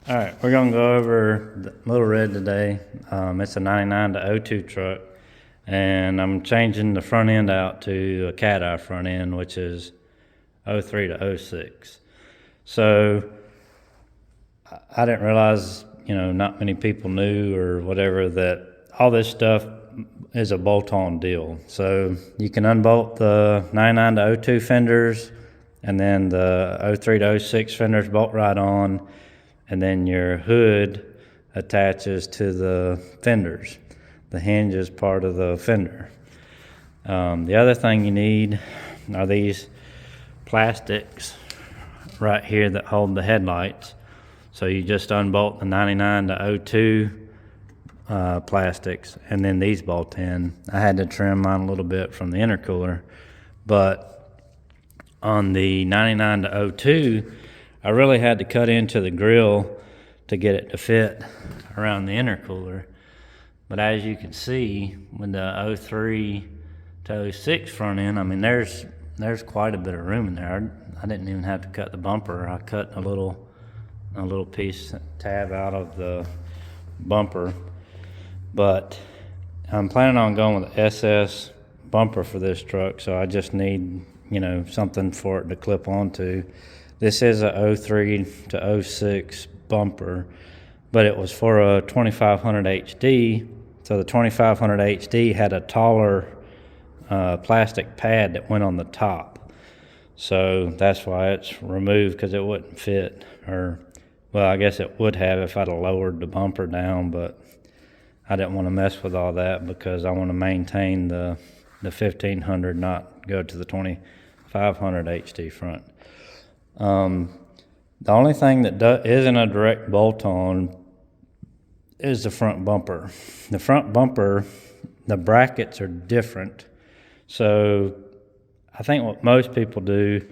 All right, we're gonna go over the Little Red today. It's a 99 to 02 truck, and I'm changing the front end out to a cat eye front end, which is 03 to 06. So I didn't realize, not many people knew or whatever that all this stuff is a bolt-on deal. So you can unbolt the 99 to 02 fenders, and then the 03 to 06 fenders bolt right on. And then your hood attaches to the fenders. The hinge is part of the fender. The other thing you need are these plastics right here that hold the headlights. So you just unbolt the 99 to 02 plastics, and then these bolt in. I had to trim mine a little bit from the intercooler, but on the 99 to 02, I really had to cut into the grill to get it to fit around the intercooler. But as you can see, with the 03 to 06 front end, I mean, there's quite a bit of room in there. I didn't even have to cut the bumper. I cut a little piece tab out of the bumper. But I'm planning on going with the SS bumper for this truck, so I just need, something for it to clip onto. This is a 03 to 06 bumper, but it was for a 2500 HD. So the 2500 HD had a taller plastic pad that went on the top. So that's why it's removed, because it wouldn't fit. I guess it would have if I'd have lowered the bumper down, but I didn't want to mess with all that because I want to maintain the 1500, not go to the 2500 HD front. The only thing that isn't a direct bolt-on is the front bumper. The front bumper, the brackets are different. So I think what most people do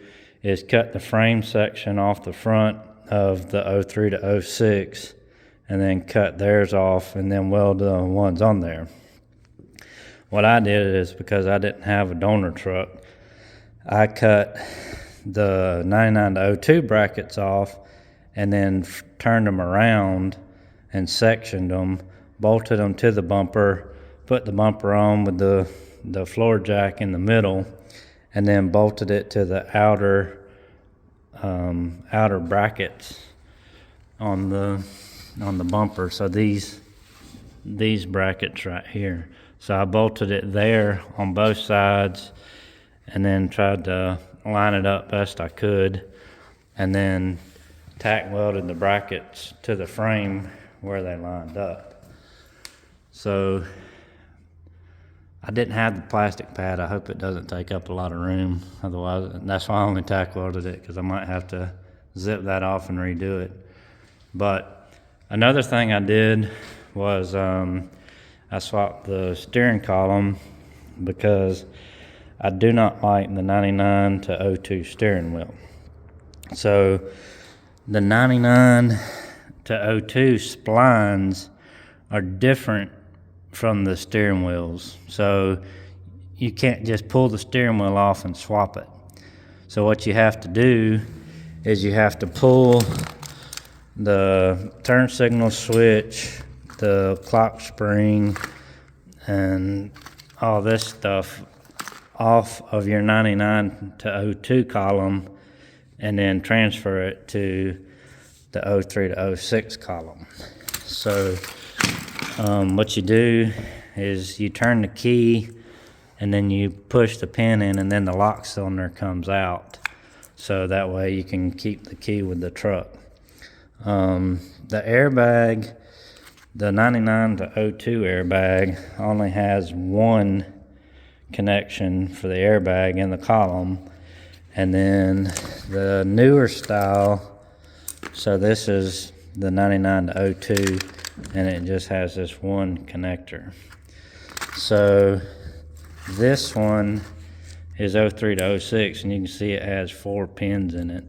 is cut the frame section off the front of the 03 to 06 and then cut theirs off and then weld the ones on there. What I did is, because I didn't have a donor truck, I cut the 99 to 02 brackets off and then turned them around and sectioned them, bolted them to the bumper, put the bumper on with the floor jack in the middle, and then bolted it to the outer brackets on the bumper. So these brackets right here. So I bolted it there on both sides and then tried to line it up best I could, and then tack welded the brackets to the frame where they lined up. So I didn't have the plastic pad. I hope it doesn't take up a lot of room. Otherwise, that's why I only tack welded it, because I might have to zip that off and redo it. But another thing I did was I swapped the steering column, because I do not like the 99 to 02 steering wheel. So the 99 to 02 splines are different from the steering wheels. So you can't just pull the steering wheel off and swap it. So what you have to do is you have to pull the turn signal switch, the clock spring, and all this stuff off of your 99 to 02 column, and then transfer it to the 03 to 06 column. So what you do is you turn the key and then you push the pin in, and then the lock cylinder comes out. So that way you can keep the key with the truck. The airbag, the 99 to 02 airbag only has one connection for the airbag in the column, and then the newer style, so this is the 99 to 02, and it just has this one connector. So this one is 03 to 06, and you can see it has 4 pins in it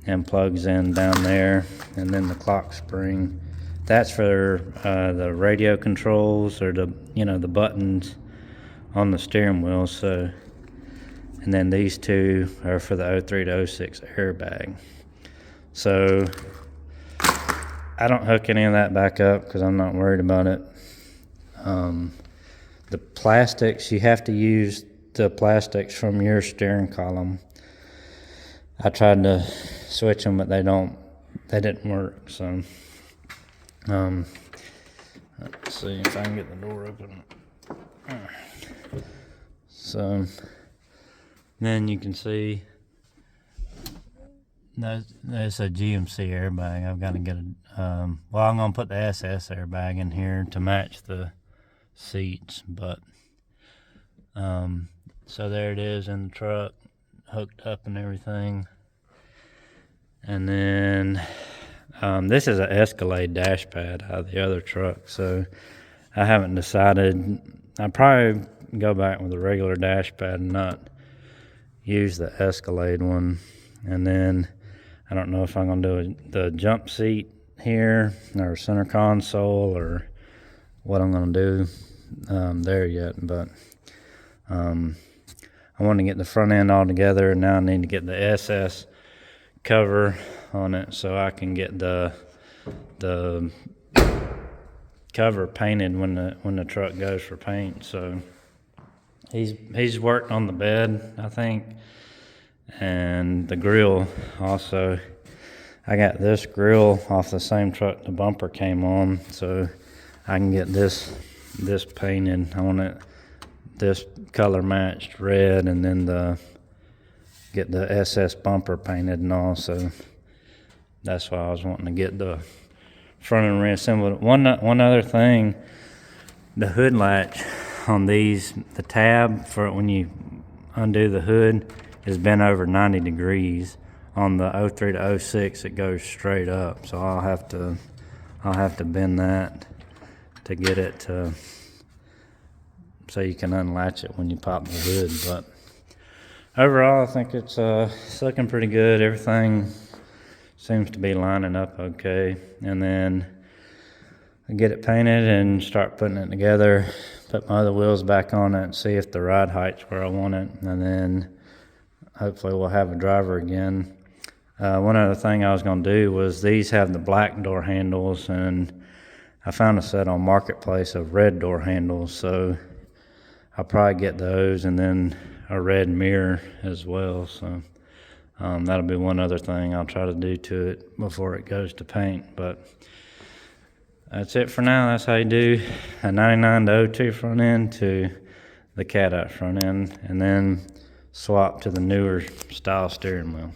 and plugs in down there, and then the clock spring. That's for the radio controls, or the buttons on the steering wheel. So, and then these two are for the 03 to 06 airbag. So I don't hook any of that back up because I'm not worried about it. The plastics, you have to use the plastics from your steering column. I tried to switch them, but they didn't work. So, let's see if I can get the door open. So, then you can see that's a GMC airbag. I've got to get well, I'm going to put the SS airbag in here to match the seats, but so there it is in the truck, hooked up and everything. And then this is an Escalade dash pad out of the other truck, so I haven't decided. I'd probably go back with a regular dash pad and not use the Escalade one. And then I don't know if I'm going to do the jump seat here or center console or what I'm going to do there yet, but I want to get the front end all together, and now I need to get the SS cover on it so I can get the cover painted when the truck goes for paint. So he's worked on the bed, I think, and the grill also. I got this grill off the same truck the bumper came on, so I can get this painted. I want it this color matched red, and then get the SS bumper painted and all. So that's why I was wanting to get the front and rear assembled. One other thing, the hood latch on these, the tab for when you undo the hood is bent over 90 degrees. On the 03 to 06, it goes straight up, so I'll have to bend that to get it to so you can unlatch it when you pop the hood. But overall, I think it's looking pretty good. Everything seems to be lining up okay. And then I get it painted and start putting it together, put my other wheels back on it, and see if the ride height's where I want it, and then hopefully we'll have a driver again. One other thing I was going to do was these have the black door handles, and I found a set on Marketplace of red door handles, so I'll probably get those, and then a red mirror as well. So that'll be one other thing I'll try to do to it before it goes to paint. But that's it for now. That's how you do a 99 to 02 front end to the cat-eye front end, and then swap to the newer style steering wheel.